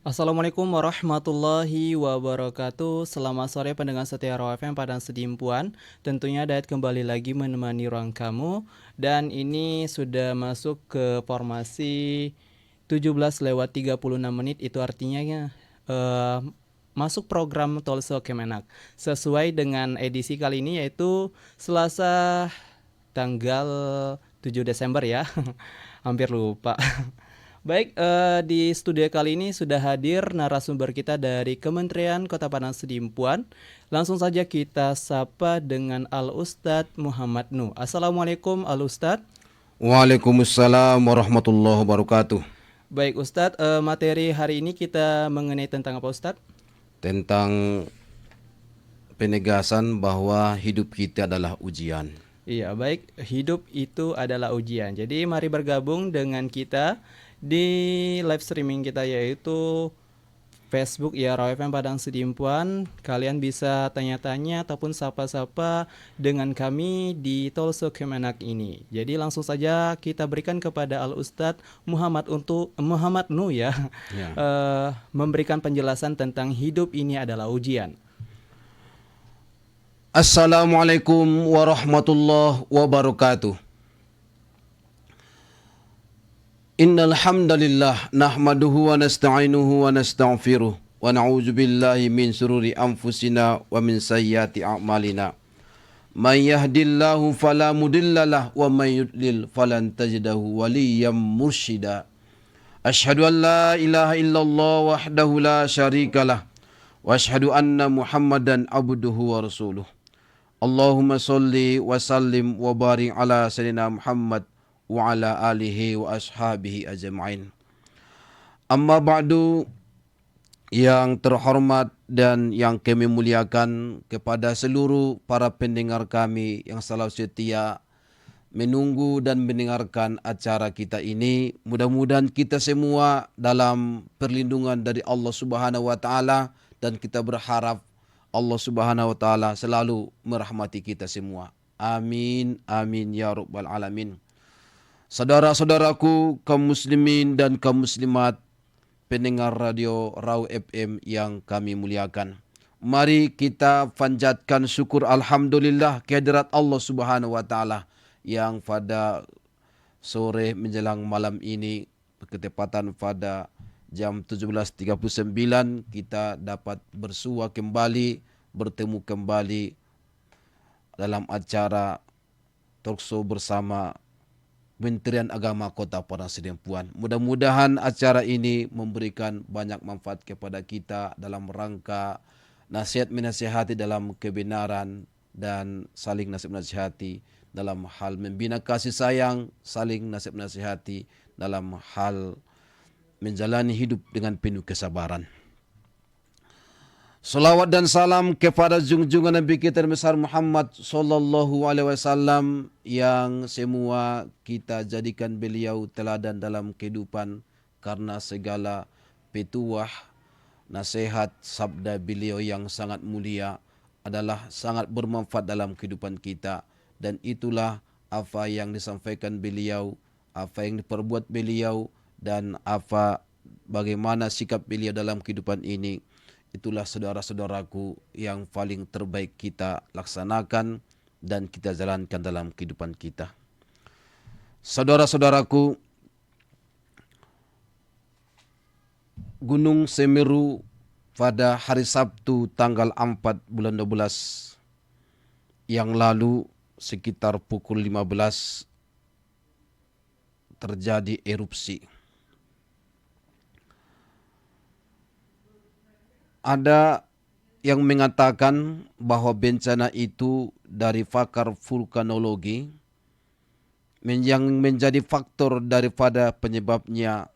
Assalamualaikum warahmatullahi wabarakatuh. Selamat sore pendengar setia Raw FM Padang Sedimpuan. Tentunya Dayat kembali lagi menemani ruang kamu. Dan ini sudah masuk ke formasi 17:36. Itu artinya eh, masuk program Tolso Kemenak. Sesuai dengan edisi kali ini yaitu Selasa tanggal 7 Desember ya. Hampir lupa. Baik, di studio kali ini sudah hadir narasumber kita dari Kementerian Kota Padang Sidimpuan. Langsung saja kita sapa dengan Al Ustadz Muhammad Nuh. Assalamualaikum Al Ustadz. Waalaikumsalam warahmatullahi wabarakatuh. Baik Ustadz, materi hari ini kita mengenai tentang apa Ustadz? Tentang penegasan bahwa hidup kita adalah ujian. Iya, baik. Hidup itu adalah ujian. Jadi mari bergabung dengan kita di live streaming kita yaitu Facebook ya Raw FM Padang Sedimpuan. Kalian bisa tanya-tanya ataupun sapa-sapa dengan kami di Tolso Kemenak ini. Jadi langsung saja kita berikan kepada Al Ustadz Muhammad Nuh ya, Ya. memberikan penjelasan tentang hidup ini adalah ujian. Assalamualaikum warahmatullahi wabarakatuh. Innal hamdalillah nahmaduhu wa nasta'inuhu wa nastaghfiruh wa na'udzu billahi min sururi anfusina wa min sayyiati a'malina. Man yahdillahu fala mudhillalah wa man yudlil falan tajidahu waliyyan mursyida. Ashhadu an la ilaha illallah wahdahu la syarikalah wa ashhadu anna Muhammadan abduhu wa rasuluh. Allahumma salli wa sallim wa barik ala sayyidina Muhammad wa ala alihi wa ashabihi ajma'in. Amma ba'du, yang terhormat dan yang kami muliakan, kepada seluruh para pendengar kami yang selalu setia menunggu dan mendengarkan acara kita ini. Mudah-mudahan kita semua dalam perlindungan dari Allah Subhanahu wa taala, dan kita berharap Allah Subhanahu wa taala selalu merahmati kita semua. Amin amin ya rabbal alamin. Saudara-saudaraku kaum muslimin dan kaum muslimat, pendengar radio Raw FM yang kami muliakan, mari kita panjatkan syukur alhamdulillah kehadirat Allah Subhanahu wa taala yang pada sore menjelang malam ini bertepatan pada jam 17.39 kita dapat bersua kembali, bertemu kembali dalam acara talkshow bersama Kementerian Agama Kota Padang Sidimpuan. Mudah-mudahan acara ini memberikan banyak manfaat kepada kita dalam rangka nasihat menasihati dalam kebenaran dan saling nasihat menasihati dalam hal membina kasih sayang, saling nasihat menasihati dalam hal menjalani hidup dengan penuh kesabaran. Salawat dan salam kepada junjungan Nabi kita besar Muhammad sallallahu alaihi wasallam yang semua kita jadikan beliau teladan dalam kehidupan, karena segala petuah, nasihat, sabda beliau yang sangat mulia adalah sangat bermanfaat dalam kehidupan kita, dan itulah apa yang disampaikan beliau, apa yang diperbuat beliau, dan bagaimana sikap beliau dalam kehidupan ini. Itulah saudara-saudaraku yang paling terbaik kita laksanakan dan kita jalankan dalam kehidupan kita. Saudara-saudaraku, Gunung Semeru pada hari Sabtu tanggal 4 bulan 12 yang lalu sekitar pukul 15 terjadi erupsi. Ada yang mengatakan bahwa bencana itu dari pakar vulkanologi, yang menjadi faktor daripada penyebabnya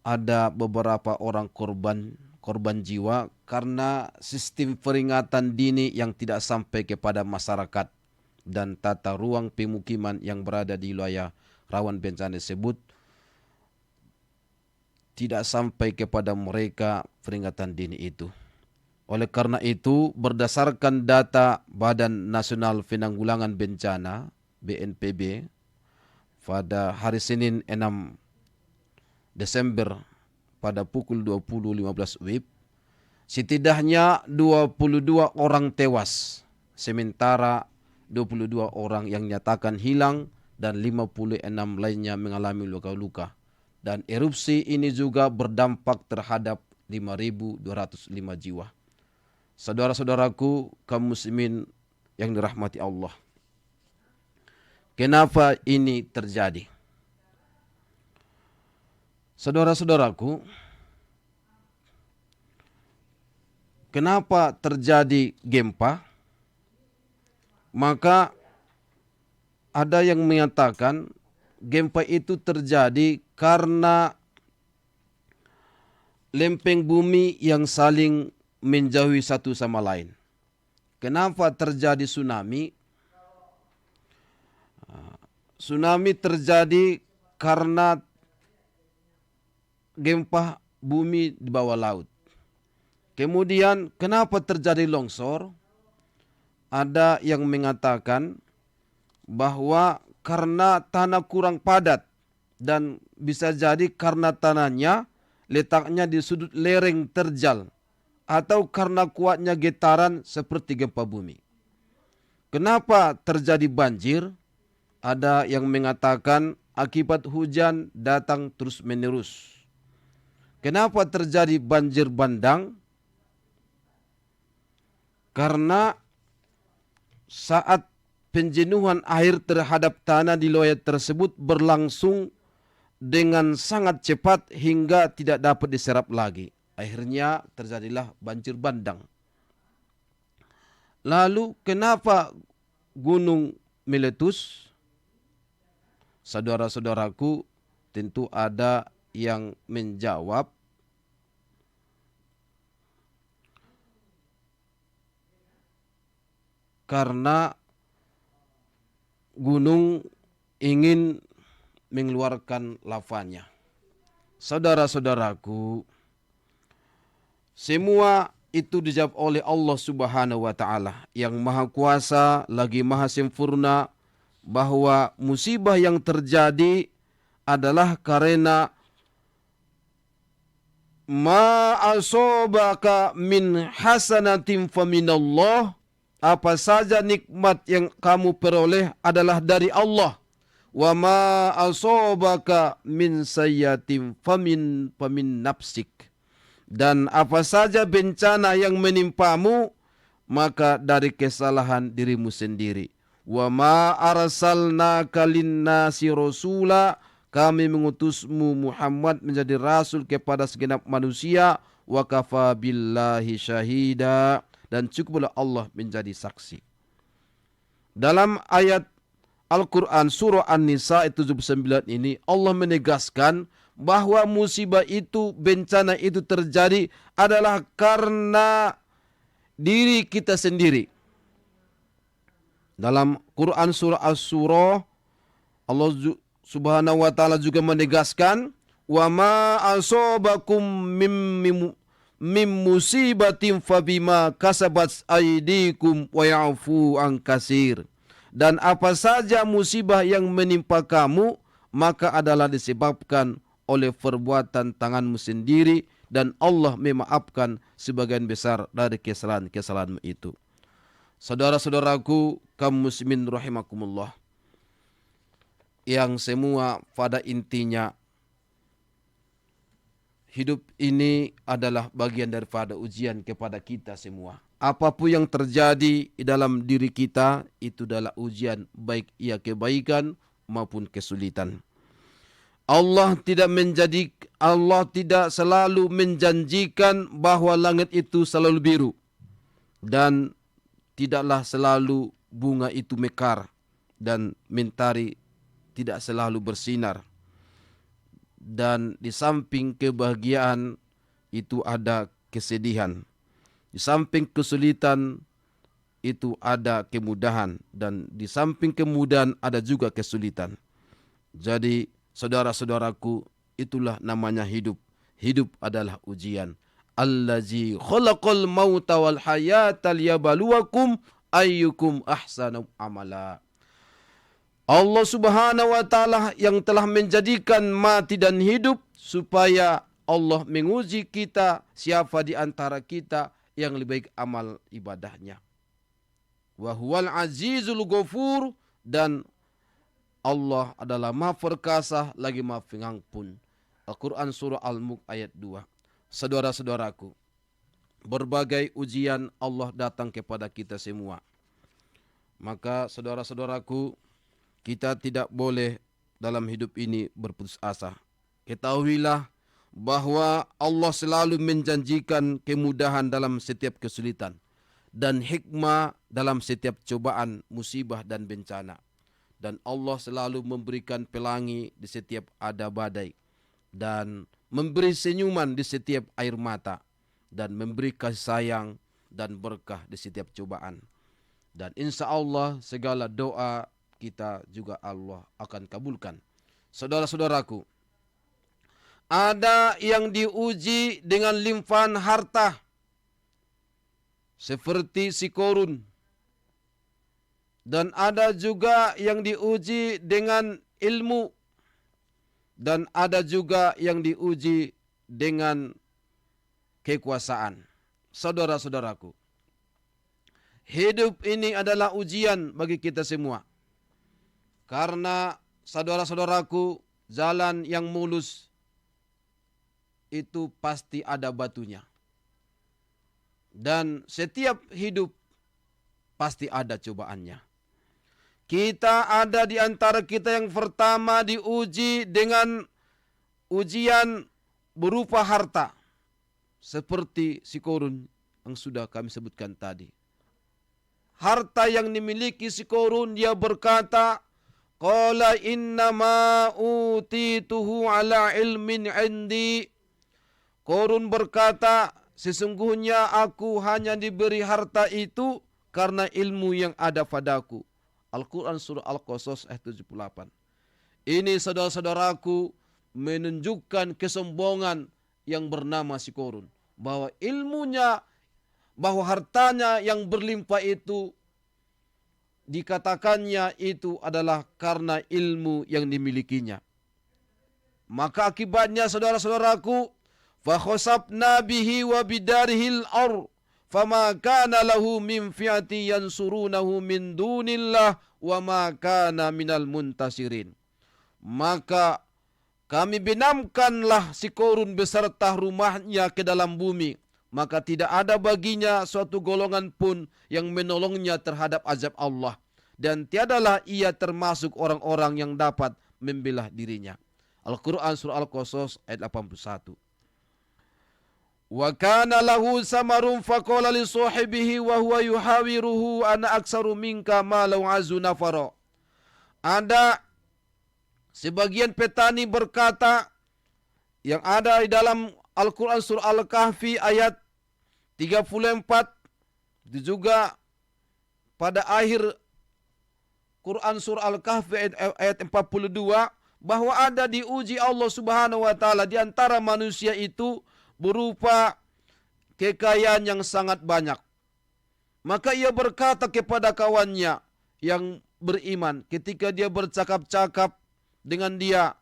ada beberapa orang korban jiwa karena sistem peringatan dini yang tidak sampai kepada masyarakat dan tata ruang pemukiman yang berada di wilayah rawan bencana tersebut, tidak sampai kepada mereka peringatan dini itu. Oleh karena itu, berdasarkan data Badan Nasional Penanggulangan Bencana (BNPB) pada hari Senin 6 Desember pada pukul 20.15 WIB, setidaknya 22 orang tewas, sementara 22 orang yang nyatakan hilang dan 56 lainnya mengalami luka-luka. Dan erupsi ini juga berdampak terhadap 5.205 jiwa. Saudara-saudaraku kaum muslimin yang dirahmati Allah. Kenapa ini terjadi? Saudara-saudaraku, kenapa terjadi gempa? Maka ada yang mengatakan gempa itu terjadi karena lempeng bumi yang saling menjauhi satu sama lain. Kenapa terjadi tsunami? Tsunami terjadi karena gempa bumi di bawah laut. Kemudian kenapa terjadi longsor? Ada yang mengatakan bahwa karena tanah kurang padat dan bisa jadi karena tanahnya letaknya di sudut lereng terjal atau karena kuatnya getaran seperti gempa bumi. Kenapa terjadi banjir? Ada yang mengatakan akibat hujan datang terus-menerus. Kenapa terjadi banjir bandang? Karena saat penjenuhan air terhadap tanah di loyat tersebut berlangsung dengan sangat cepat hingga tidak dapat diserap lagi. Akhirnya terjadilah banjir bandang. Lalu kenapa gunung meletus? Saudara-saudaraku, tentu ada yang menjawab karena gunung ingin mengeluarkan lavanya. Saudara-saudaraku, semua itu dijawab oleh Allah Subhanahu wa taala yang Maha Kuasa lagi Maha Sempurna, bahwa musibah yang terjadi adalah karena ma asobaka min hasanatin faminallah, apa saja nikmat yang kamu peroleh adalah dari Allah. Wa ma asobaka min sayyatin famin nafsik, dan apa saja bencana yang menimpamu maka dari kesalahan dirimu sendiri. Wa ma arsalnaka linnasi rasula, kami mengutusmu Muhammad menjadi rasul kepada segenap manusia. Wa kafa billahi syahida, dan cukuplah Allah menjadi saksi. Dalam ayat Al-Quran surah An-Nisa 79 ini Allah menegaskan bahwa musibah itu, bencana itu terjadi adalah karena diri kita sendiri. Dalam Quran surah As-Surah, Allah Subhanahu wa taala juga menegaskan, wa ma asobakum mim musibatin fabima kasabat aydikum wa ya'fu an katsir. Dan apa saja musibah yang menimpa kamu maka adalah disebabkan oleh perbuatan tanganmu sendiri, dan Allah memaafkan sebagian besar dari kesalahan-kesalahanmu itu. Saudara-saudaraku kaum muslimin rahimakumullah, yang semua pada intinya hidup ini adalah bagian daripada ujian kepada kita semua. Apapun yang terjadi di dalam diri kita itu adalah ujian, baik ia kebaikan maupun kesulitan. Allah tidak selalu menjanjikan bahwa langit itu selalu biru, dan tidaklah selalu bunga itu mekar, dan mentari tidak selalu bersinar. Dan di samping kebahagiaan itu ada kesedihan. Di samping kesulitan itu ada kemudahan, dan di samping kemudahan ada juga kesulitan. Jadi saudara-saudaraku, itulah namanya hidup. Hidup adalah ujian. Allazi khalaqal mauta wal hayata liyabluwakum ayyukum ahsanu amala. Allah Subhanahu wa taala yang telah menjadikan mati dan hidup supaya Allah menguji kita siapa di antara kita yang lebih baik amal ibadahnya. Wa huwal azizul ghafur, dan Allah adalah Maha Perkasa lagi Maha Pengampun. Al-Quran surah Al-Mulk ayat 2. Saudara-saudaraku, berbagai ujian Allah datang kepada kita semua. Maka saudara-saudaraku, kita tidak boleh dalam hidup ini berputus asa. Ketahuilah bahwa Allah selalu menjanjikan kemudahan dalam setiap kesulitan dan hikmah dalam setiap cobaan, musibah dan bencana. Dan Allah selalu memberikan pelangi di setiap ada badai, dan memberi senyuman di setiap air mata, dan memberi kasih sayang dan berkah di setiap cobaan. Dan insya Allah segala doa kita juga Allah akan kabulkan. Saudara-saudaraku, ada yang diuji dengan limpahan harta seperti si Korun, dan ada juga yang diuji dengan ilmu, dan ada juga yang diuji dengan kekuasaan. Saudara-saudaraku, hidup ini adalah ujian bagi kita semua. Karena saudara-saudaraku, jalan yang mulus itu pasti ada batunya. Dan setiap hidup pasti ada cobaannya. Kita ada di antara kita yang pertama diuji dengan ujian berupa harta. Seperti si Korun yang sudah kami sebutkan tadi. Harta yang dimiliki si Korun, dia berkata, qala innama utituhu ala ilmin indi. Korun berkata, sesungguhnya aku hanya diberi harta itu karena ilmu yang ada padaku. Al-Quran surah Al-Qasas ayat 78. Ini saudara-saudaraku menunjukkan kesombongan yang bernama si Korun. Bahwa ilmunya, bahwa hartanya yang berlimpah itu, dikatakannya itu adalah karena ilmu yang dimilikinya. Maka akibatnya saudara-saudaraku, fakhosabna bihi wa bidarihil ar, fama kana lahu min fi'ati yansurunahu min dunillah wa ma kana minal muntasirin. Maka kami benamkanlah si Korun beserta rumahnya ke dalam bumi, maka tidak ada baginya suatu golongan pun yang menolongnya terhadap azab Allah, dan tiadalah ia termasuk orang-orang yang dapat membela dirinya. Al-Quran surah Al-Qasas ayat 81. Wa kana lahu samarun faqala li sahibihi wa huwa yuhawiruhu ana aksaru minka malau azu nafara. Ada sebagian petani berkata, yang ada di dalam Al-Quran surah Al-Kahfi ayat 34, itu juga pada akhir Quran surah Al-Kahfi ayat 42, bahwa ada diuji Allah Subhanahu wa taala di antara manusia itu berupa kekayaan yang sangat banyak. Maka ia berkata kepada kawannya yang beriman ketika dia bercakap-cakap dengan dia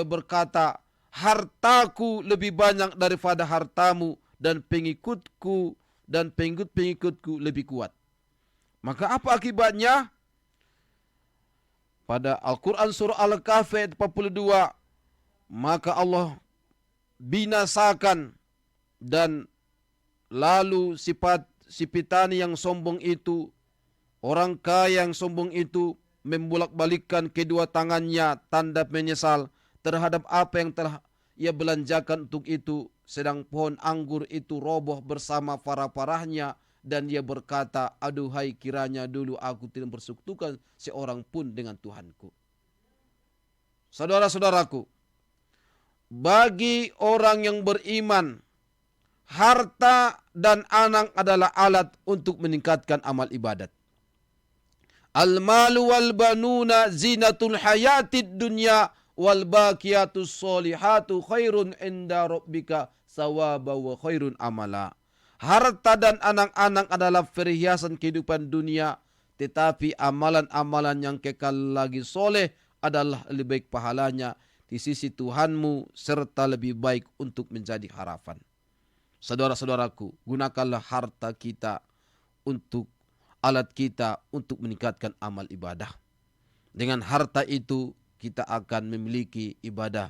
berkata, hartaku lebih banyak daripada hartamu, dan pengikutku dan pengikut-pengikutku lebih kuat. Maka apa akibatnya? Pada Al-Quran surah Al-Kahfi ayat 42, maka Allah binasakan, dan lalu si petani yang sombong itu, orang kaya yang sombong itu, membolak-balikkan kedua tangannya tanda menyesal terhadap apa yang telah ia belanjakan untuk itu, sedang pohon anggur itu roboh bersama parah-parahnya, dan dia berkata, aduhai kiranya dulu aku tidak bersekutukan seorang pun dengan Tuhanku. Saudara-saudaraku, bagi orang yang beriman, harta dan anak adalah alat untuk meningkatkan amal ibadat. Al-malu wal banuna zinatul hayatid dunya wal baqiyatus solihatu khairun inda rabbika sawaba wa khairun amala. Harta dan anak-anak adalah perhiasan kehidupan dunia, tetapi amalan-amalan yang kekal lagi soleh adalah lebih baik pahalanya di sisi Tuhanmu serta lebih baik untuk menjadi harapan. Saudara-saudaraku, gunakanlah harta kita untuk alat kita untuk meningkatkan amal ibadah. Dengan harta itu kita akan memiliki ibadah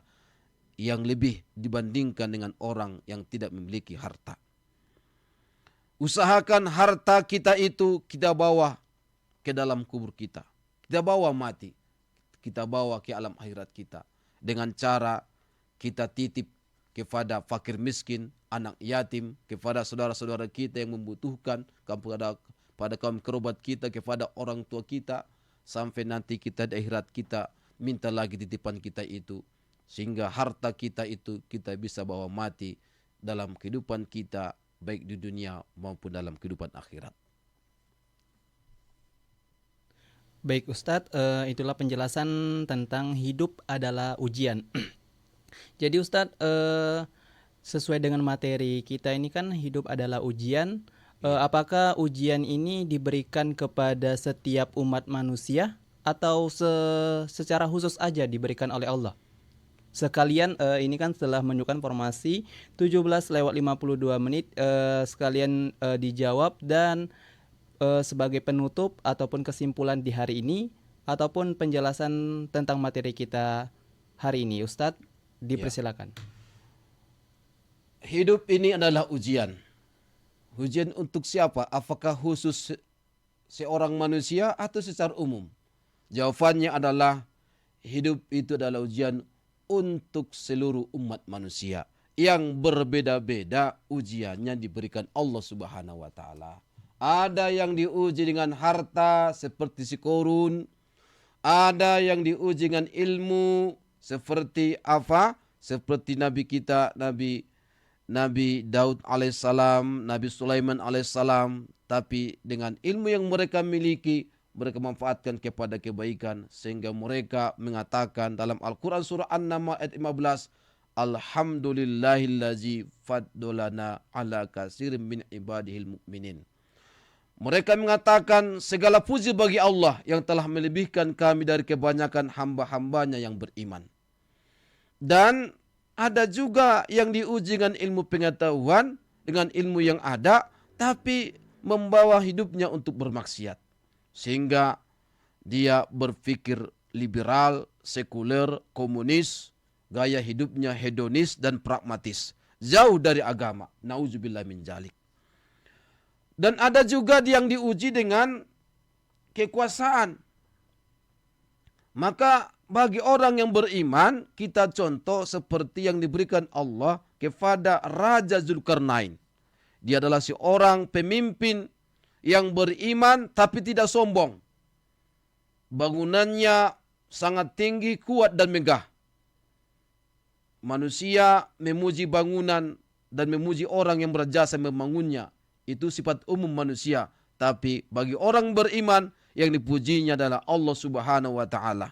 yang lebih dibandingkan dengan orang yang tidak memiliki harta. Usahakan harta kita itu kita bawa ke dalam kubur kita. Kita bawa mati. Kita bawa ke alam akhirat kita. Dengan cara kita titip kepada fakir miskin, anak yatim, kepada saudara-saudara kita yang membutuhkan, pada kaum kerabat kita, kepada orang tua kita, sampai nanti kita di akhirat kita minta lagi titipan kita itu, sehingga harta kita itu kita bisa bawa mati dalam kehidupan kita, baik di dunia maupun dalam kehidupan akhirat. Baik Ustadz, itulah penjelasan tentang hidup adalah ujian. Jadi Ustadz, sesuai dengan materi kita ini kan hidup adalah ujian. Apakah ujian ini diberikan kepada setiap umat manusia atau secara khusus aja diberikan oleh Allah? Sekalian ini kan setelah menunjukkan formasi 17:52, sekalian dijawab dan sebagai penutup ataupun kesimpulan di hari ini ataupun penjelasan tentang materi kita hari ini. Ustadz, dipersilakan. Hidup ini adalah ujian. Ujian untuk siapa? Apakah khusus seorang manusia atau secara umum? Jawabannya adalah hidup itu adalah ujian untuk seluruh umat manusia. Yang berbeda-beda ujiannya diberikan Allah Subhanahu wa taala. Ada yang diuji dengan harta seperti si Korun, ada yang diuji dengan ilmu seperti apa? Seperti Nabi kita, Nabi Daud alaihissalam, Nabi Sulaiman alaihissalam. Tapi dengan ilmu yang mereka miliki, mereka manfaatkan kepada kebaikan, sehingga mereka mengatakan dalam Al-Quran surah An-Naml ayat 15, Alhamdulillahillazi faddolana ala kasirin min ibadihil mu'minin. Mereka mengatakan segala puji bagi Allah yang telah melebihkan kami dari kebanyakan hamba-hambanya yang beriman. Dan ada juga yang diuji dengan ilmu pengetahuan, dengan ilmu yang ada, tapi membawa hidupnya untuk bermaksiat. Sehingga dia berpikir liberal, sekuler, komunis, gaya hidupnya hedonis dan pragmatis. Jauh dari agama. Nauzubillah min dzalik. Dan ada juga yang diuji dengan kekuasaan. Maka bagi orang yang beriman, kita contoh seperti yang diberikan Allah kepada Raja Zulkarnain. Dia adalah seorang pemimpin yang beriman tapi tidak sombong. Bangunannya sangat tinggi, kuat dan megah. Manusia memuji bangunan dan memuji orang yang berjasa membangunnya. Itu sifat umum manusia. Tapi bagi orang beriman, yang dipujinya adalah Allah Subhanahu wa ta'ala.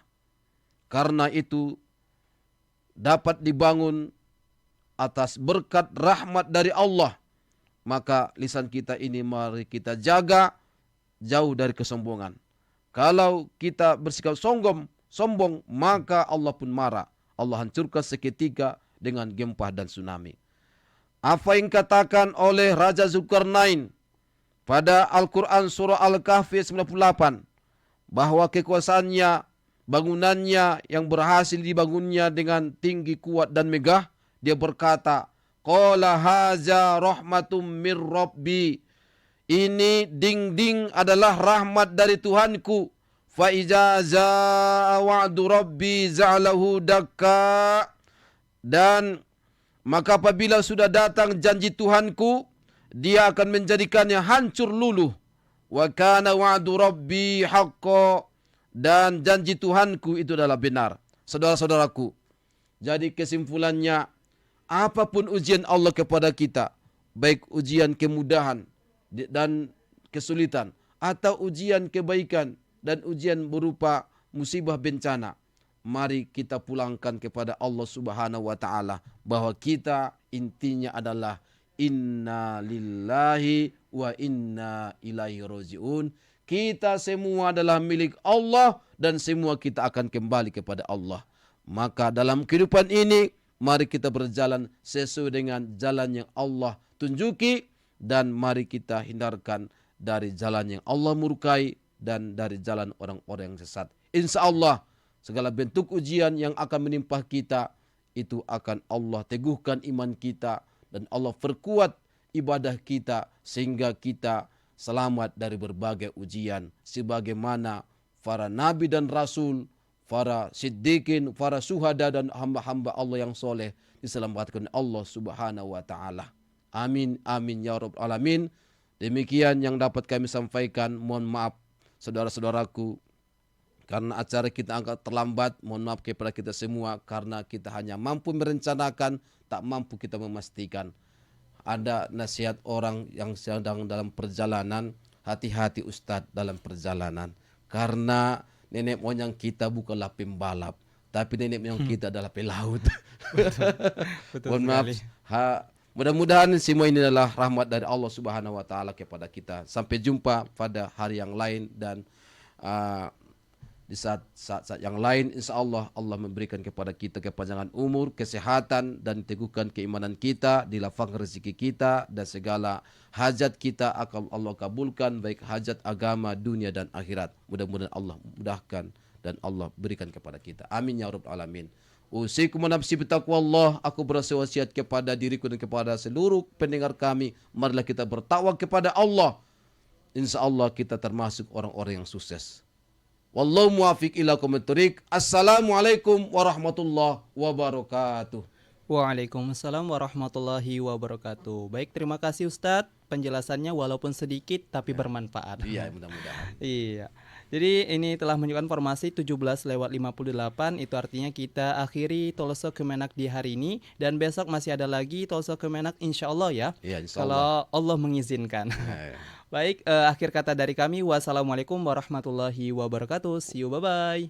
Karena itu dapat dibangun atas berkat rahmat dari Allah. Maka lisan kita ini mari kita jaga jauh dari kesombongan. Kalau kita bersikap sombong, maka Allah pun marah. Allah hancurkan seketika dengan gempa dan tsunami. Apa yang katakan oleh Raja Zulkarnain pada Al-Quran surah Al-Kahfi 98, bahwa kekuasaannya, bangunannya yang berhasil dibangunnya dengan tinggi, kuat dan megah, dia berkata, Qala haza rahmatum mir rabbi. Ini ding-ding adalah rahmat dari Tuhanku. Fa iza za'a wa'du rabbi za'alahu dakka. Dan maka apabila sudah datang janji Tuhanku, dia akan menjadikannya hancur luluh. Wa kana wa'du rabbi haqqo. Dan janji Tuhanku itu adalah benar. Saudara-saudaraku, jadi kesimpulannya, apapun ujian Allah kepada kita, baik ujian kemudahan dan kesulitan, atau ujian kebaikan dan ujian berupa musibah bencana, mari kita pulangkan kepada Allah Subhanahu wa ta'ala, bahwa kita intinya adalah inna lillahi wa inna ilaihi raji'un. Kita semua adalah milik Allah dan semua kita akan kembali kepada Allah. Maka dalam kehidupan ini, mari kita berjalan sesuai dengan jalan yang Allah tunjuki, dan mari kita hindarkan dari jalan yang Allah murkai dan dari jalan orang-orang yang sesat. Insya Allah segala bentuk ujian yang akan menimpa kita itu akan Allah teguhkan iman kita, dan Allah perkuat ibadah kita sehingga kita selamat dari berbagai ujian, sebagaimana para nabi dan rasul, para siddiqin, para syuhada dan hamba-hamba Allah yang soleh diselamatkan Allah Subhanahu wa taala. Amin amin ya rabbal alamin. Demikian yang dapat kami sampaikan. Mohon maaf saudara-saudaraku karena acara kita agak terlambat. Mohon maaf kepada kita semua karena kita hanya mampu merencanakan, tak mampu kita memastikan. Ada nasihat orang yang sedang dalam perjalanan, hati-hati Ustadz dalam perjalanan. Karena nenek moyang kita bukanlah pembalap, tapi nenek moyang kita adalah pelaut. Betul Mohon maaf. sekali. Mudah-mudahan semua ini adalah rahmat dari Allah Subhanahu wa taala kepada kita. Sampai jumpa pada hari yang lain, dan di saat yang lain insya Allah Allah memberikan kepada kita kepanjangan umur, kesehatan, dan teguhkan keimanan kita, dilapangkan rezeki kita, dan segala hajat kita akan Allah kabulkan, baik hajat agama, dunia, dan akhirat. Mudah-mudahan Allah mudahkan dan Allah berikan kepada kita. Amin ya rabbal alamin. Usikum wa nafsi bitaqwallah. Aku berwasiat kepada diriku dan kepada seluruh pendengar kami, marilah kita bertakwa kepada Allah. Insya Allah kita termasuk orang-orang yang sukses. Wallahu muwaffiq ila aqwamit thoriq. Assalamualaikum warahmatullahi wabarakatuh. Waalaikumsalam warahmatullahi wabarakatuh. Baik, terima kasih Ustadz. Penjelasannya walaupun sedikit tapi bermanfaat. Iya, mudah-mudahan. Iya. Jadi ini telah menunjukkan formasi 17:58. Itu artinya kita akhiri Tolso Kemenak di hari ini, dan besok masih ada lagi Tolso Kemenak insya Allah ya. Iya, insya Kalau Allah mengizinkan. Baik, akhir kata dari kami, wassalamualaikum warahmatullahi wabarakatuh. See you, bye-bye.